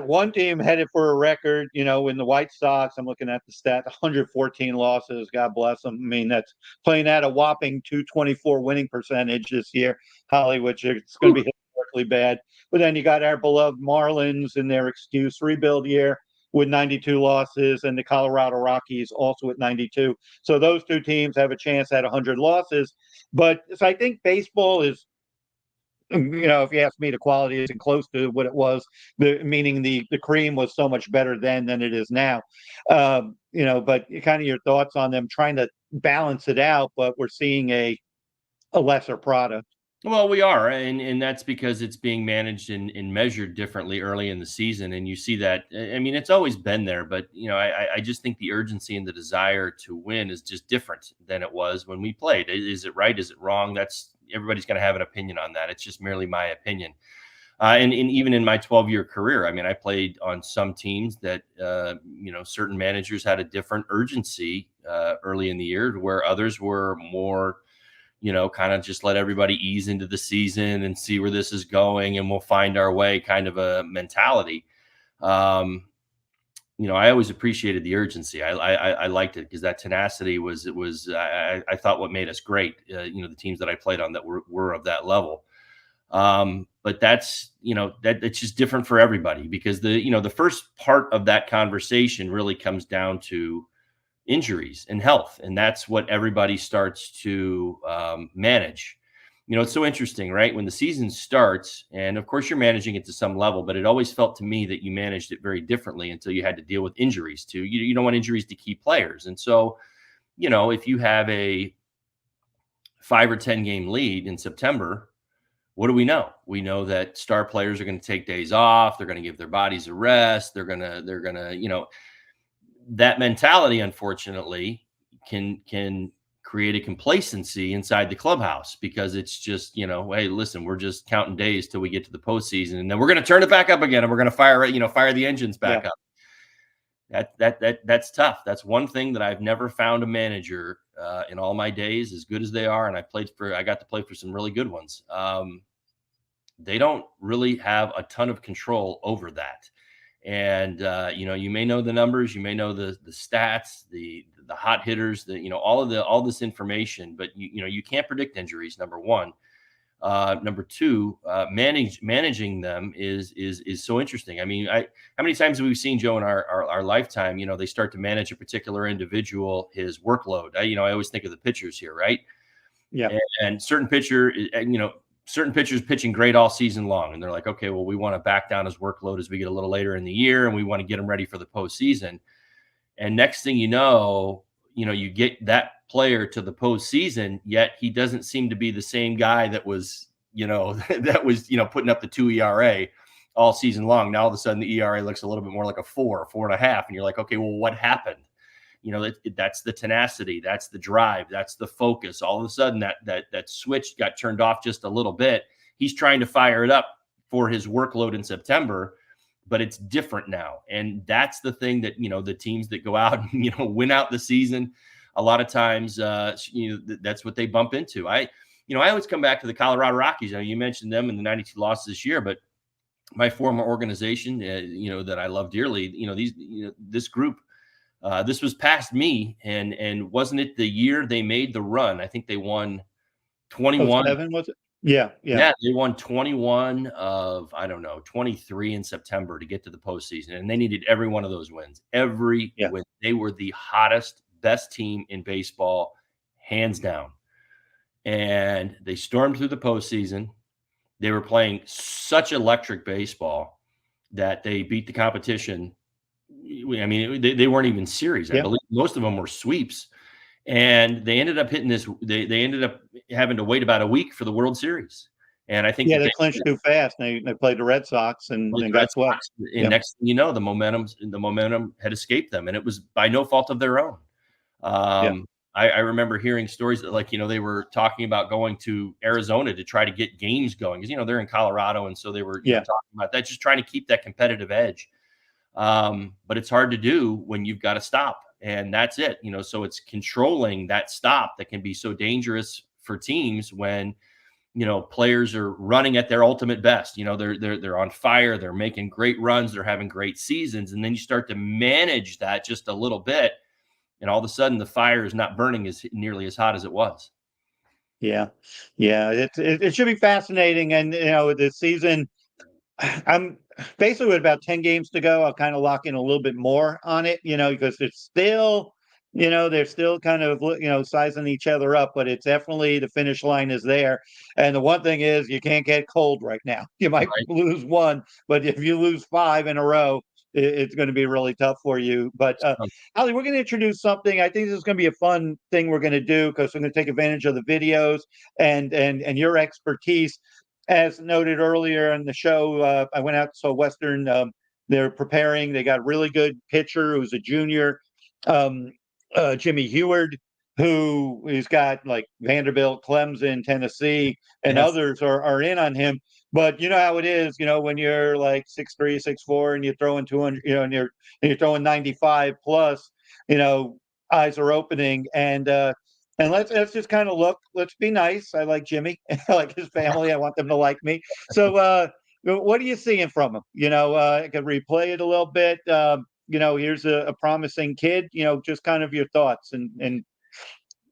one team headed for a record, in the White Sox. I'm looking at the stat, 114 losses. God bless them. I mean, that's playing at a whopping 224 winning percentage this year, Holly, which it's going to be historically bad. But then you got our beloved Marlins in their excuse rebuild year with 92 losses, and the Colorado Rockies also at 92. So those two teams have a chance at 100 losses. But so I think baseball is, if you ask me, the quality isn't close to what it was. Meaning the cream was so much better then than it is now. But kind of your thoughts on them trying to balance it out, but we're seeing a lesser product. Well, we are, and that's because it's being managed and measured differently early in the season, and you see that. I mean, it's always been there, but I just think the urgency and the desire to win is just different than it was when we played. Is it right? Is it wrong? That's everybody's going to have an opinion on that. It's just merely my opinion. And even in my 12-year career, I mean, I played on some teams that certain managers had a different urgency early in the year, where others were more, kind of just let everybody ease into the season and see where this is going, and we'll find our way kind of a mentality. I always appreciated the urgency. I liked it because that tenacity I thought what made us great. The teams that I played on that were of that level. But that's, that's just different for everybody, because the first part of that conversation really comes down to injuries and health. And that's what everybody starts to manage. It's so interesting, right? When the season starts, and of course you're managing it to some level, but it always felt to me that you managed it very differently until you had to deal with injuries too. You don't want injuries to key players. And so, if you have a 5 or 10 game lead in September, what do we know? We know that star players are going to take days off. They're going to give their bodies a rest. They're going to, that mentality, unfortunately, can create a complacency inside the clubhouse, because it's just, hey, listen, we're just counting days till we get to the postseason, and then we're going to turn it back up again, and we're going to fire the engines back up. That's tough. That's one thing that I've never found a manager in all my days, as good as they are, and I got to play for some really good ones. They don't really have a ton of control over that. And, you may know the numbers, you may know the stats, the hot hitters, all this information, but you can't predict injuries. Number one. Number two, managing them is so interesting. I mean, how many times have we seen, Joe, in our lifetime, they start to manage a particular individual, his workload. I always think of the pitchers here, right? Yeah. And certain pitchers pitching great all season long, and they're like, okay, well, we want to back down his workload as we get a little later in the year, and we want to get him ready for the postseason. And next thing you know, you get that player to the postseason, yet he doesn't seem to be the same guy that was, putting up the 2 ERA all season long. Now all of a sudden the ERA looks a little bit more like a 4.5, and you're like, okay, well, what happened? That's the tenacity, that's the drive, that's the focus. All of a sudden that switch got turned off just a little bit. He's trying to fire it up for his workload in September, but it's different now. And that's the thing that, the teams that go out and, win out the season, a lot of times, that's what they bump into. I always come back to the Colorado Rockies. You mentioned them in the 92 losses this year, but my former organization, that I love dearly, this group, this was past me, and wasn't it the year they made the run? I think they won 21. 07, was it? Yeah. They won 21 of, 23 in September to get to the postseason, and they needed every one of those wins. Every win. They were the hottest, best team in baseball, hands down. And they stormed through the postseason. They were playing such electric baseball that they beat the competition. I mean, they weren't even series. I believe most of them were sweeps. and they ended up hitting this. They ended up having to wait about a week for the World Series, and I think Yeah, that they they clinched too fast. They played the Red Sox and, played and the Red got swept. Sox, and Yeah, next thing you know, the momentum had escaped them, and it was by no fault of their own. yeah, Um, I remember hearing stories that, like, they were talking about going to Arizona to try to get games going, because they're in Colorado, and so they were yeah, talking about that, just trying to keep that competitive edge. But it's hard to do when you've got to stop, and that's it. So it's controlling that stop that can be so dangerous for teams when players are running at their ultimate best. They're on fire, they're making great runs, they're having great seasons, and then you start to manage that just a little bit, and all of a sudden the fire is not burning as nearly as hot as it was. yeah, yeah. It should be fascinating, and the season. I'm basically with about 10 games to go. I'll kind of lock in a little bit more on it, because it's still, they're still kind of, sizing each other up, but it's definitely the finish line is there. And the one thing is you can't get cold right now. You might Right. lose one, but if you lose five in a row, it's going to be really tough for you. But So, Ali, we're going to introduce something. I think this is going to be a fun thing we're going to do because we're going to take advantage of the videos and your expertise. As noted earlier in the show, I went out to Western. They're preparing. They got a really good pitcher who's a junior, um, Jimmy Heward, who he's got like Vanderbilt, Clemson, Tennessee, and yes, others are in on him. But you know how it is, when you're like 6'3", 6'4", and you're throwing 200, and you're throwing 95 plus, eyes are opening, and let's just kind of look. Let's be nice. I like Jimmy. I like his family. I want them to like me. So, what are you seeing from him? I could replay it a little bit. Here's a promising kid. Just kind of your thoughts and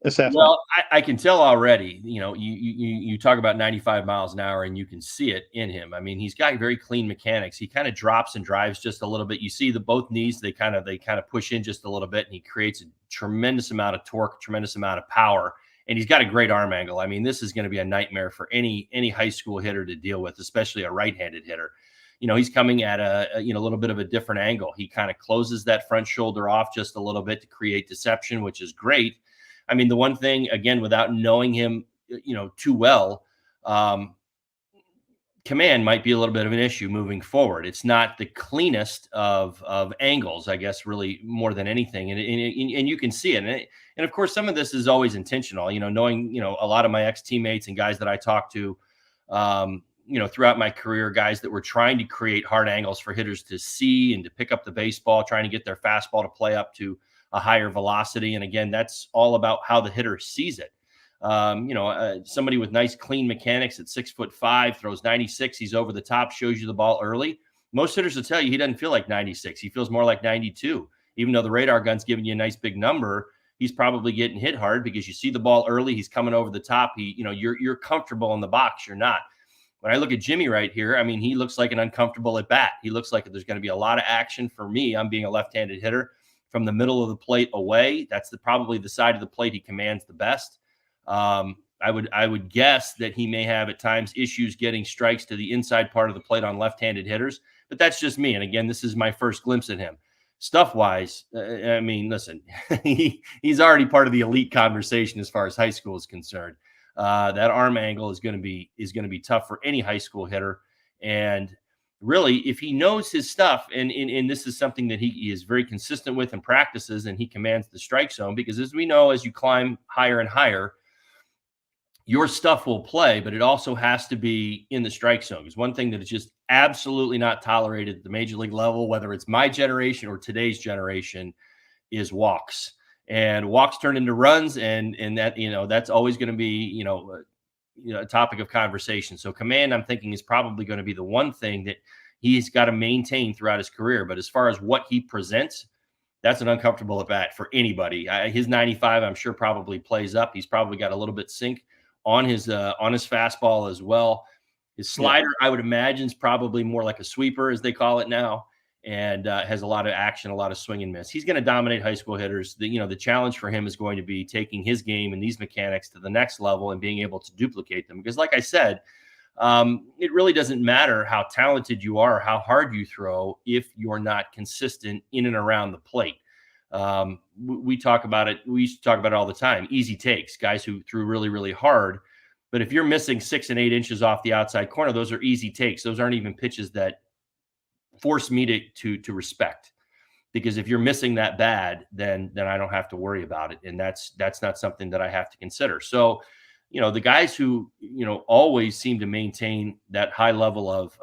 assessment. well, I can tell already. You talk about 95 miles an hour, and you can see it in him. I mean, he's got very clean mechanics. He kind of drops and drives just a little bit. You see the both knees, they kind of push in just a little bit, and he creates a tremendous amount of torque, tremendous amount of power, and he's got a great arm angle. I mean, this is going to be a nightmare for any high school hitter to deal with, especially a right-handed hitter. He's coming at a little bit of a different angle. He kind of closes that front shoulder off just a little bit to create deception, which is great. I mean, the one thing, again, without knowing him, too well, command might be a little bit of an issue moving forward. It's not the cleanest of angles, I guess, really more than anything, and you can see it. And of course, some of this is always intentional. Knowing a lot of my ex teammates and guys that I talk to, throughout my career, guys that were trying to create hard angles for hitters to see and to pick up the baseball, trying to get their fastball to play up to a higher velocity. And again, that's all about how the hitter sees it. Somebody with nice, clean mechanics at 6'5", throws 96. He's over the top, shows you the ball early. Most hitters will tell you he doesn't feel like 96. He feels more like 92. Even though the radar gun's giving you a nice big number, he's probably getting hit hard because you see the ball early. He's coming over the top. You're comfortable in the box. You're not. When I look at Jimmy right here, I mean, he looks like an uncomfortable at bat. He looks like there's going to be a lot of action for me. I'm being a left-handed hitter from the middle of the plate away. That's probably the side of the plate he commands the best. I would guess that he may have at times issues getting strikes to the inside part of the plate on left-handed hitters, but that's just me. And again, this is my first glimpse at him. Stuff-wise, I mean, listen, he's already part of the elite conversation as far as high school is concerned. That arm angle is going to be tough for any high school hitter, and really, if he knows his stuff, and this is something that he is very consistent with and practices, and he commands the strike zone, because as we know, as you climb higher and higher, your stuff will play, but it also has to be in the strike zone. Because one thing that is just absolutely not tolerated at the major league level, whether it's my generation or today's generation, is walks. And walks turn into runs, and that that's always going to be a topic of conversation. So command, I'm thinking, is probably going to be the one thing that he's got to maintain throughout his career. But as far as what he presents, that's an uncomfortable at bat for anybody. His 95, I'm sure, probably plays up. He's probably got a little bit sink on his fastball as well. His slider, I would imagine, is probably more like a sweeper, as they call it now, and has a lot of action, a lot of swing and miss. He's going to dominate high school hitters. The challenge for him is going to be taking his game and these mechanics to the next level and being able to duplicate them. Because like I said, it really doesn't matter how talented you are, or how hard you throw, if you're not consistent in and around the plate. We talk about it. We used to talk about it all the time. Easy takes, guys who threw really, really hard. But if you're missing 6 and 8 inches off the outside corner, those are easy takes. Those aren't even pitches that force me to respect. Because if you're missing that bad, then I don't have to worry about it, and that's not something that I have to consider. So, the guys who always seem to maintain that high level of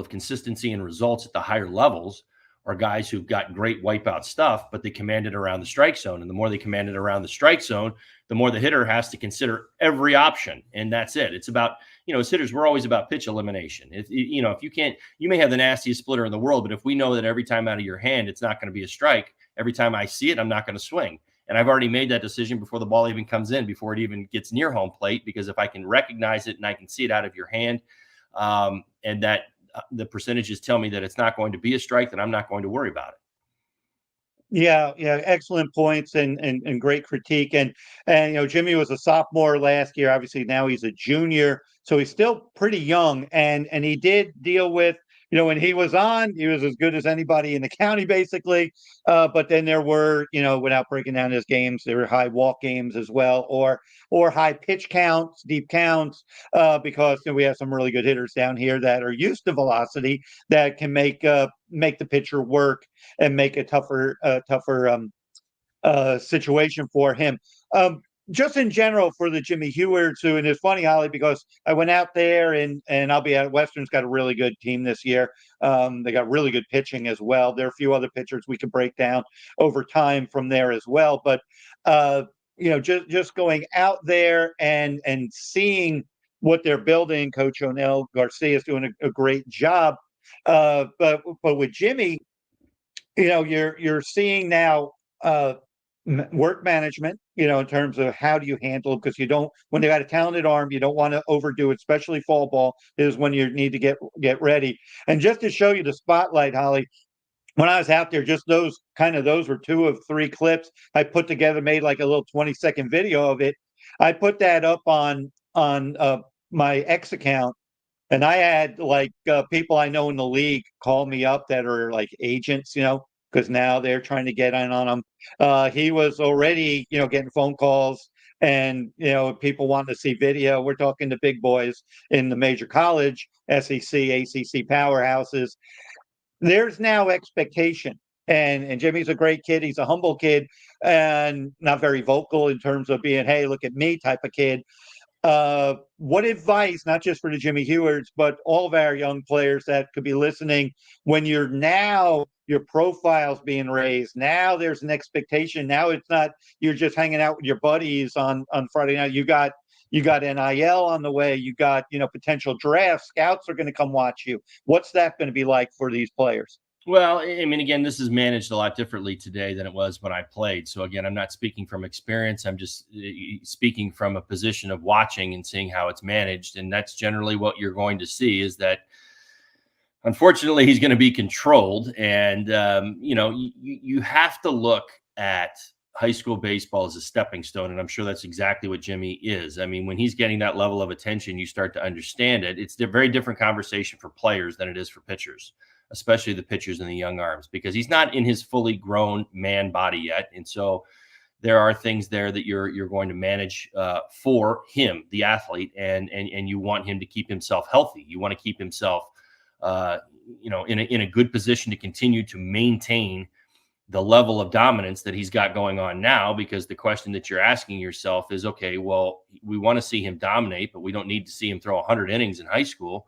consistency and results at the higher levels are guys who've got great wipeout stuff, but they command it around the strike zone. And the more they command it around the strike zone, the more the hitter has to consider every option. And that's it. It's about, as hitters, we're always about pitch elimination. If you can't, you may have the nastiest splitter in the world, but if we know that every time out of your hand, it's not going to be a strike, every time I see it, I'm not going to swing. And I've already made that decision before the ball even comes in, before it even gets near home plate, because if I can recognize it and I can see it out of your hand, and that the percentages tell me that it's not going to be a strike, then I'm not going to worry about it. Yeah, excellent points and great critique. And Jimmy was a sophomore last year. Obviously, now he's a junior, so he's still pretty young. And he did deal with, when he was on, he was as good as anybody in the county, basically. But then there were, without breaking down his games, there were high walk games as well, or high pitch counts, deep counts, because we have some really good hitters down here that are used to velocity that can make the pitcher work and make a tougher situation for him. Just in general for the Jimmy Hewards, and it's funny, Holly, because I went out there and I'll be at Western's got a really good team this year. They got really good pitching as well. There are a few other pitchers we could break down over time from there as well. But just going out there and seeing what they're building, Coach O'Neill Garcia is doing a great job. But with Jimmy, you're seeing now work management, in terms of how do you handle, because when they got a talented arm, you don't want to overdo it, especially fall ball is when you need to get ready. And just to show you the spotlight, Holly, when I was out there, just those were 2 of 3 clips I put together, made like a little 20-second video of it. I put that up on my X account. And I had people I know in the league call me up that are like agents, because now they're trying to get in on him. He was already, getting phone calls and, people wanting to see video. We're talking to big boys in the major college, SEC, ACC powerhouses. There's now expectation. And Jimmy's a great kid. He's a humble kid and not very vocal in terms of being, hey, look at me type of kid. What advice, not just for the Jimmy Hewards, but all of our young players that could be listening, when your profile's being raised, now there's an expectation. Now it's not you're just hanging out with your buddies on Friday night. You got NIL on the way. You got potential drafts. Scouts are going to come watch you. What's that going to be like for these players? Well, I mean, again, this is managed a lot differently today than it was when I played. So again, I'm not speaking from experience. I'm just speaking from a position of watching and seeing how it's managed. And that's generally what you're going to see, is that unfortunately he's going to be controlled. And, you have to look at high school baseball as a stepping stone. And I'm sure that's exactly what Jimmy is. I mean, when he's getting that level of attention, you start to understand it. It's a very different conversation for players than it is for pitchers, especially the pitchers in the young arms, because he's not in his fully grown man body yet. And so there are things there that you're going to manage for him, the athlete, and you want him to keep himself healthy. You want to keep himself, in a good position to continue to maintain the level of dominance that he's got going on now, because the question that you're asking yourself is, okay, well, we want to see him dominate, but we don't need to see him throw 100 innings in high school,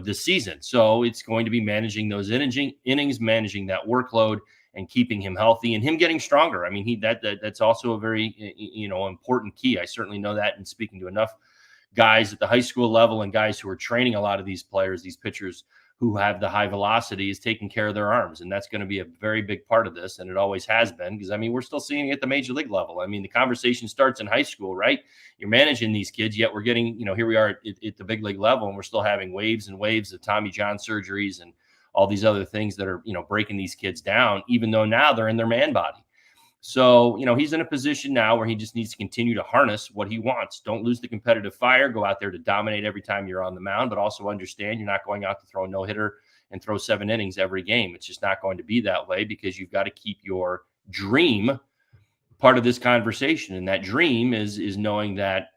this season. So it's going to be managing those innings, managing that workload, and keeping him healthy and him getting stronger. I mean, that's also a very, important key. I certainly know that in speaking to enough guys at the high school level and guys who are training a lot of these players, these pitchers who have the high velocity, is taking care of their arms. And that's going to be a very big part of this. And it always has been, because, I mean, we're still seeing it at the major league level. I mean, the conversation starts in high school, right? You're managing these kids, yet we're getting, here we are at the big league level, and we're still having waves and waves of Tommy John surgeries and all these other things that are, breaking these kids down, even though now they're in their man body. So, he's in a position now where he just needs to continue to harness what he wants. Don't lose the competitive fire. Go out there to dominate every time you're on the mound, but also understand you're not going out to throw a no-hitter and throw 7 innings every game. It's just not going to be that way, because you've got to keep your dream part of this conversation. And that dream is knowing that,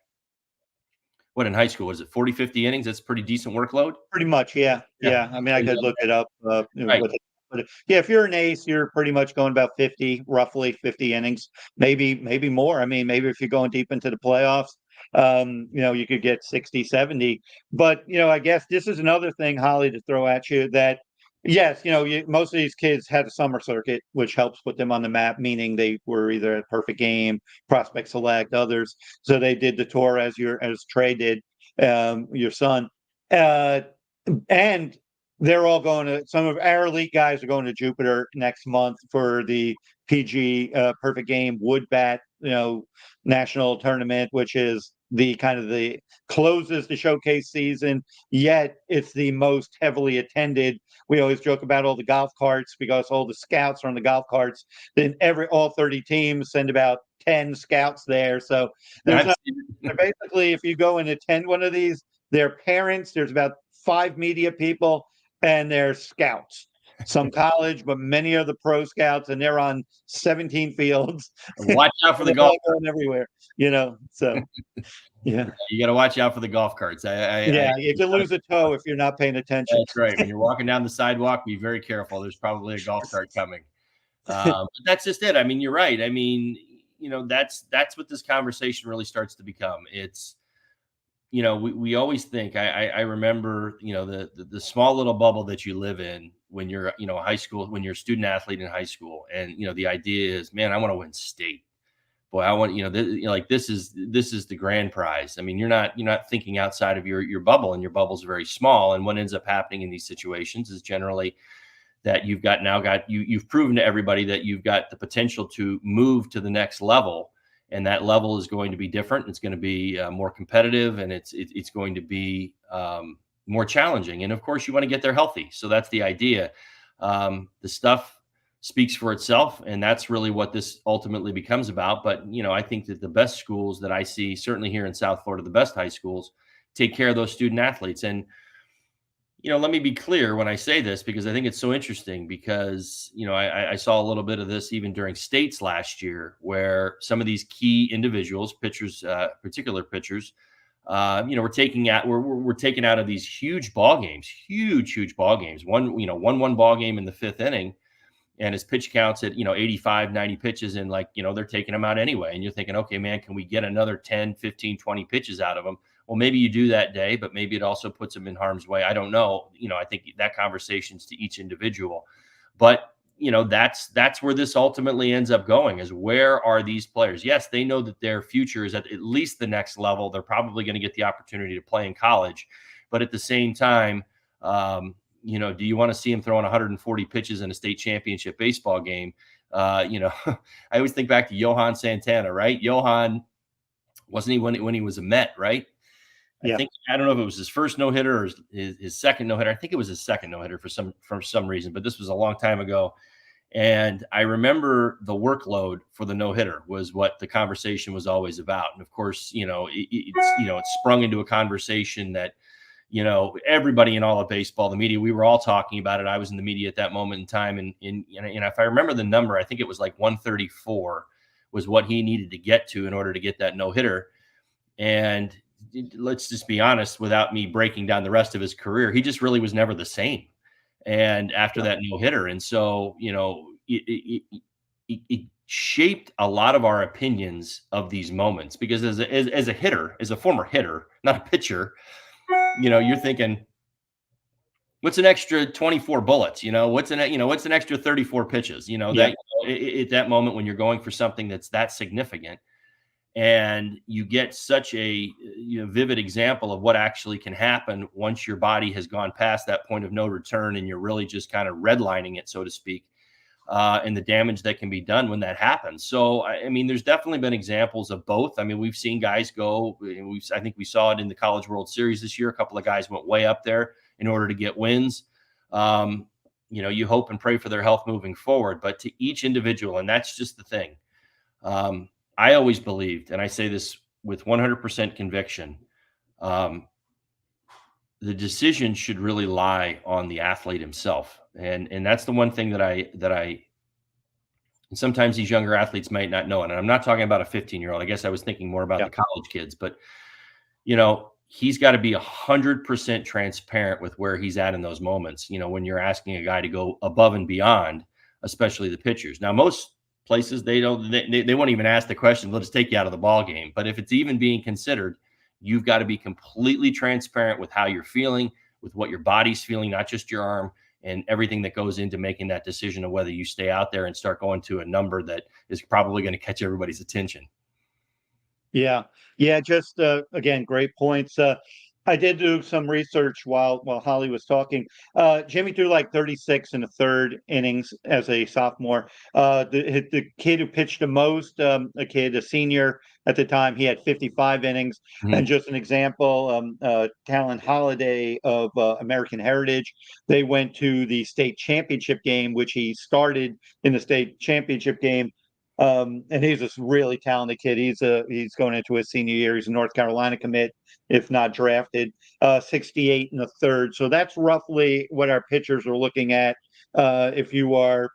what, in high school, was it 40, 50 innings? That's a pretty decent workload. Pretty much, yeah. Yeah. I mean, I could look it up. Right. But yeah, if you're an ace, you're pretty much going about 50, roughly 50 innings, maybe more. I mean, maybe if you're going deep into the playoffs, you could get 60, 70. But, I guess this is another thing, Holly, to throw at you, that yes, most of these kids had a summer circuit, which helps put them on the map, meaning they were either at Perfect Game, Prospect Select, others. So they did the tour as Trey did, your son. And they're all going to, some of our elite guys are going to Jupiter next month for the PG Perfect Game Wood Bat, national tournament, which is the kind of the closes the showcase season, yet it's the most heavily attended. We always joke about all the golf carts because all the scouts are on the golf carts. Then all 30 teams send about 10 scouts there. So basically, if you go and attend one of these, their parents, there's about 5 media people, and they're scouts. Some college, but many are the pro scouts, and they're on 17 fields. Watch out for the golf going everywhere, So, yeah, you got to watch out for the golf carts. You can lose a toe if you're not paying attention. That's right. When you're walking down the sidewalk, be very careful. There's probably a golf cart coming. But that's just it. I mean, you're right. I mean, that's what this conversation really starts to become. It's, we always think, I remember, the small little bubble that you live in when you're, high school, when you're a student athlete in high school. And, the idea is, man, I want to win state. Boy, I want, this is the grand prize. I mean, you're not thinking outside of your bubble, and your bubble's very small. And what ends up happening in these situations is generally that you've proven to everybody that you've got the potential to move to the next level. And that level is going to be different. It's going to be more competitive, and it's going to be more challenging. And of course, you want to get there healthy. So that's the idea. The stuff speaks for itself, and that's really what this ultimately becomes about. But I think that the best schools that I see, certainly here in South Florida, the best high schools, take care of those student athletes. And let me be clear when I say this, because I think it's so interesting, because, I saw a little bit of this even during states last year, where some of these key individuals, pitchers, particular pitchers, we're taken out of these huge ball games, huge ball games. One ball game in the 5th inning, and his pitch counts at, 85, 90 pitches, and they're taking them out anyway. And you're thinking, okay, man, can we get another 10, 15, 20 pitches out of them? Well, maybe you do that day, but maybe it also puts them in harm's way. I don't know. I think that conversation's to each individual, but that's where this ultimately ends up going, is where are these players? Yes, they know that their future is at least the next level. They're probably going to get the opportunity to play in college, but at the same time, do you want to see him throwing 140 pitches in a state championship baseball game? I always think back to Johan Santana, right? Johan, wasn't he when he was a Met, right? Yeah. I don't know if it was his first no-hitter or his second no-hitter. I think it was his second no-hitter for some reason, but this was a long time ago. And I remember the workload for the no-hitter was what the conversation was always about. And of course, it's sprung into a conversation that, everybody in all of baseball, the media, we were all talking about it. I was in the media at that moment in time. And if I remember the number, I think it was like 134 was what he needed to get to in order to get that no-hitter. And let's just be honest, without me breaking down the rest of his career, he just really was never the same. And after that no-hitter, and so, it shaped a lot of our opinions of these moments, because as a hitter, as a former hitter, not a pitcher, you're thinking, what's an extra 24 bullets? What's an extra 34 pitches? That at that moment when you're going for something that's that significant, and you get such a vivid example of what actually can happen once your body has gone past that point of no return, and you're really just kind of redlining it, so to speak, and the damage that can be done when that happens. So, I mean, there's definitely been examples of both. I mean, we've seen guys go, I think we saw it in the College World Series this year. A couple of guys went way up there in order to get wins. You hope and pray for their health moving forward, but to each individual, and that's just the thing. I always believed, and I say this with 100% conviction, the decision should really lie on the athlete himself. And that's the one thing that I and sometimes these younger athletes might not know it. And I'm not talking about a 15-year-old. I guess I was thinking more about Yeah. the college kids, but he's got to be 100% transparent with where he's at in those moments. When you're asking a guy to go above and beyond, especially the pitchers. Now, most places they don't, they won't even ask the question. They'll just take you out of the ball game. But if it's even being considered, you've got to be completely transparent with how you're feeling, with what your body's feeling, not just your arm, and everything that goes into making that decision of whether you stay out there and start going to a number that is probably going to catch everybody's attention. Yeah. Yeah. Just again, great points. I did do some research while Holly was talking. Jimmy threw like 36 in the third innings as a sophomore. The kid who pitched the most, a senior at the time, he had 55 innings. Mhm. And just an example, Talon Holiday of American Heritage, they went to the state championship game, which he started in the state championship game. And he's a really talented kid. He's going into his senior year. He's a North Carolina commit, if not drafted. 68 in the third. So that's roughly what our pitchers are looking at. If you are,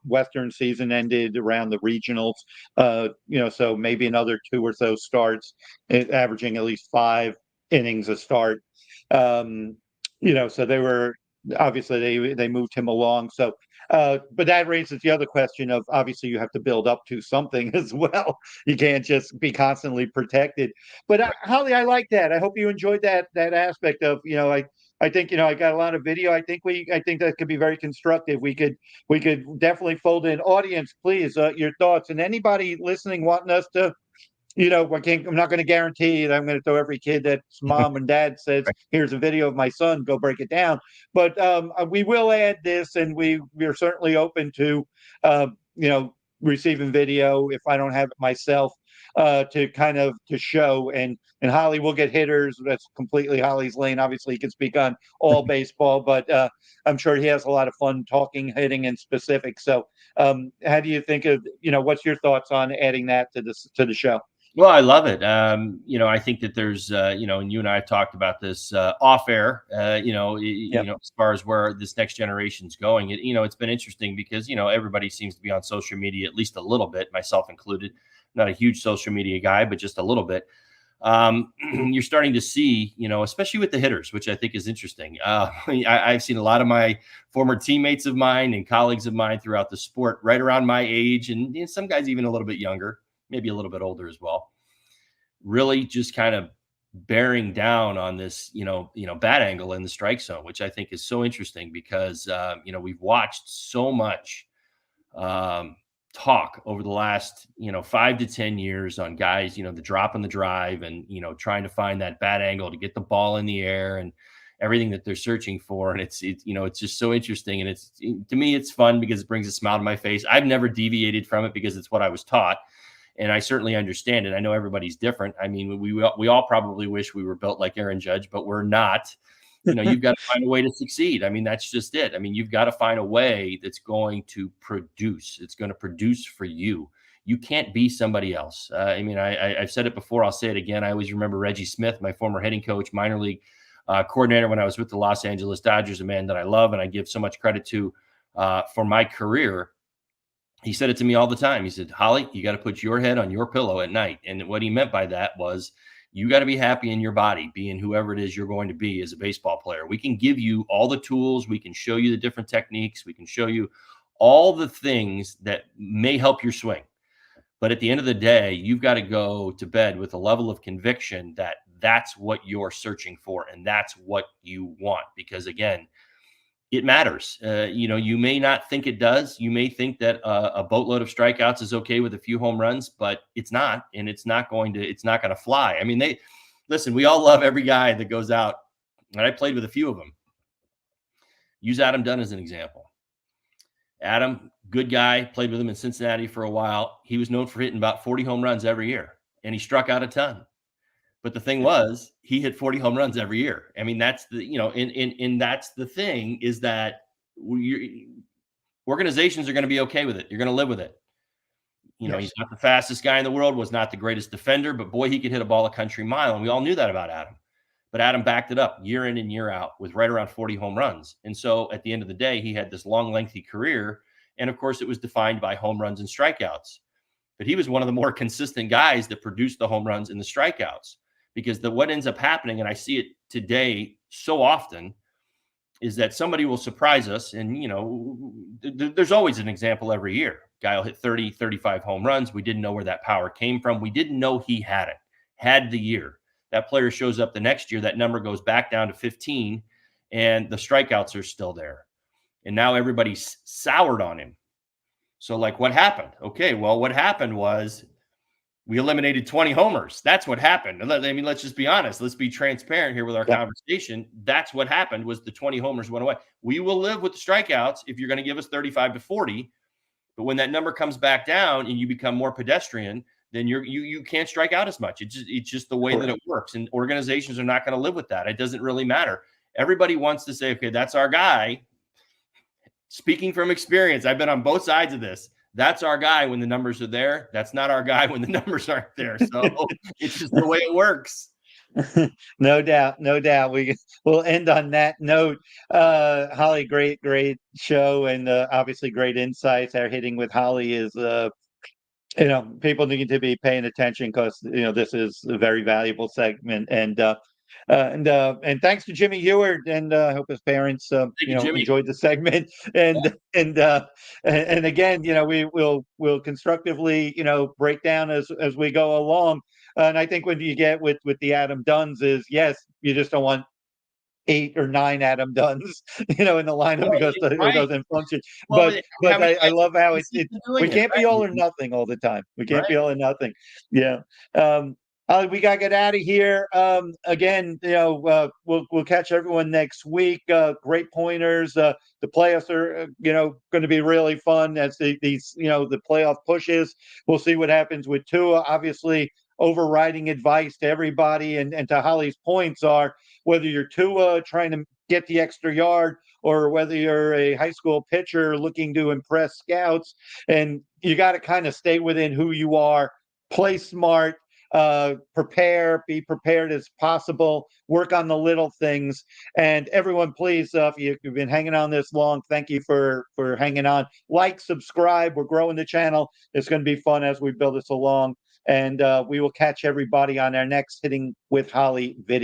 Western season ended around the regionals, so maybe another 2 or so starts, averaging at least 5 innings a start. So they were obviously they moved him along. So but that raises the other question of obviously you have to build up to something as well. You can't just be constantly protected. But Holly, I like that. I hope you enjoyed that aspect of I think I got a lot of video. I think that could be very constructive. We could definitely fold in audience. Please, your thoughts and anybody listening wanting us to I'm not going to guarantee that I'm going to throw every kid that's mom and dad says, here's a video of my son, go break it down. But we will add this, and we're certainly open to, receiving video if I don't have it myself, to kind of to show. And Holly will get hitters. That's completely Holly's lane. Obviously, he can speak on all baseball, but I'm sure he has a lot of fun talking, hitting, and specific. So, how do you think of what's your thoughts on adding that to the show? Well, I love it. I think that there's, and you and I have talked about this off air, Yep. as far as where this next generation's going. It's been interesting because, everybody seems to be on social media, at least a little bit, myself included. Not a huge social media guy, but just a little bit. You're starting to see, especially with the hitters, which I think is interesting. I've seen a lot of my former teammates of mine and colleagues of mine throughout the sport, right around my age, and some guys even a little bit younger, maybe a little bit older as well, really just kind of bearing down on this, bat angle in the strike zone, which I think is so interesting because, we've watched so much talk over the last, 5 to 10 years on guys, the drop and the drive and, trying to find that bat angle to get the ball in the air and everything that they're searching for. And it's just so interesting. And to me, it's fun because it brings a smile to my face. I've never deviated from it because it's what I was taught. And I certainly understand it. I know everybody's different. I mean, we all probably wish we were built like Aaron Judge, but we're not. You've got to find a way to succeed. I mean, that's just it. I mean, you've got to find a way that's going to produce. It's going to produce for you. You can't be somebody else. I've said it before. I'll say it again. I always remember Reggie Smith, my former hitting coach, minor league coordinator when I was with the Los Angeles Dodgers, a man that I love and I give so much credit to for my career. He said it to me all the time. He said, Holly, you got to put your head on your pillow at night. And what he meant by that was you got to be happy in your body, being whoever it is you're going to be as a baseball player. We can give you all the tools. We can show you the different techniques. We can show you all the things that may help your swing. But at the end of the day, you've got to go to bed with a level of conviction that that's what you're searching for and that's what you want. Because again, it matters. You may not think it does. You may think that a boatload of strikeouts is okay with a few home runs, but it's not, and it's not going to fly. I mean, listen, we all love every guy that goes out, and I played with a few of them. Use Adam Dunn as an example. Adam, good guy, played with him in Cincinnati for a while. He was known for hitting about 40 home runs every year, and he struck out a ton. But the thing was, he hit 40 home runs every year. I mean, that's and that's the thing is that organizations are going to be okay with it. You're going to live with it. Yes. He's not the fastest guy in the world, was not the greatest defender, but boy, he could hit a ball a country mile. And we all knew that about Adam. But Adam backed it up year in and year out with right around 40 home runs. And so at the end of the day, he had this long, lengthy career. And of course, it was defined by home runs and strikeouts. But he was one of the more consistent guys that produced the home runs and the strikeouts, because what ends up happening, and I see it today so often, is that somebody will surprise us. And, there's always an example every year. Guy will hit 30, 35 home runs. We didn't know where that power came from. We didn't know he had the year. That player shows up the next year, that number goes back down to 15, and the strikeouts are still there. And now everybody's soured on him. So, like, what happened? Okay, well, what happened was we eliminated 20 homers. That's what happened. I mean, let's just be honest. Let's be transparent here with our conversation. That's what happened, was the 20 homers went away. We will live with the strikeouts if you're going to give us 35 to 40. But when that number comes back down and you become more pedestrian, then you can't strike out as much. It's just the way that it works. And organizations are not going to live with that. It doesn't really matter. Everybody wants to say, okay, that's our guy. Speaking from experience, I've been on both sides of this. That's our guy when the numbers are there. That's not our guy when the numbers aren't there. So it's just the way it works. No doubt. We'll end on that note. Holly, great show, and obviously great insights. Our Hitting with Holly is people need to be paying attention, because this is a very valuable segment. And thanks to Jimmy Ewart, and I hope his parents enjoyed the segment. And again, we'll constructively break down as we go along. And I think when you get with the Adam Dunns, is yes, you just don't want 8 or 9 Adam Dunns, in the lineup, because it doesn't function. Well, but I love how we can't be all or nothing all the time. We can't be all or nothing. Yeah. We gotta get out of here. Again, we'll catch everyone next week. Great pointers. The playoffs are, going to be really fun as the playoff pushes. We'll see what happens with Tua. Obviously, overriding advice to everybody, and to Holly's points are, whether you're Tua trying to get the extra yard, or whether you're a high school pitcher looking to impress scouts, and you got to kind of stay within who you are, play smart, be prepared as possible, work on the little things. And everyone, please, if you've been hanging on this long, thank you for hanging on. Like, subscribe. We're growing the channel. It's going to be fun as we build this along. And we will catch everybody on our next Hitting with Holly video.